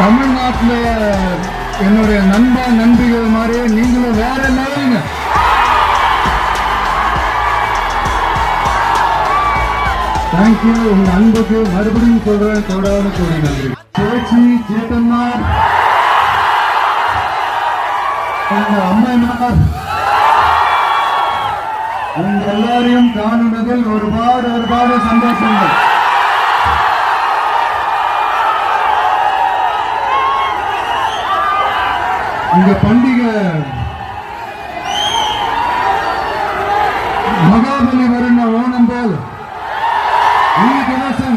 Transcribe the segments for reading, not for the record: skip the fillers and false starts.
தமிழ்நாட்டில் என்னுடைய நண்பிகள் மாதிரியே நீங்களும் வேற லெவலுங்க. தேங்க்யூ. உங்க அன்புக்கு மறுபடியும் சொல்றேன் கோடான கோடி நன்றி. சேச்சி சேத்தன்னார், அம்மையார், உங்க எல்லாரையும் காணுனதில் ஒருபாடு சந்தோஷங்கள். இந்த பண்டிகை മഹാബലി വരുന്ന ഓണം പോൽ ഈ ദിവസം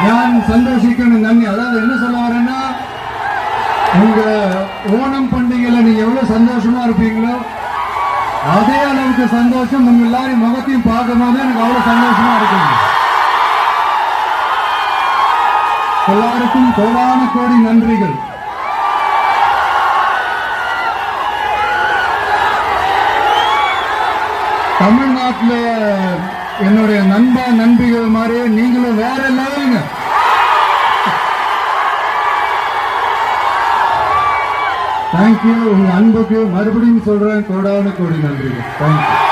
ഞാൻ സന്തോഷിക്കണം. നന്ദി. அதாவது என்ன சொல்ல வரேன்னா, உங்க ஓணம் பண்டிகையில நீங்க எவ்வளவு சந்தோஷமா இருப்பீங்களோ அதே அளவுக்கு சந்தோஷம் உங்க எல்லாரும் முகத்தையும் பார்க்கும்போது எனக்கு அவ்வளவு சந்தோஷமா இருக்குங்க. எல்லாருக்கும் கோடான கோடி நன்றிகள். தமிழ்நாட்டில் என்னுடைய நண்பிகள் மாதிரியே நீங்களும் வேற லெவலுங்க. தேங்க்யூ. உங்க அன்புக்கு மறுபடியும் சொல்றேன் கோடான கோடி நன்றிகள். தேங்க்யூ.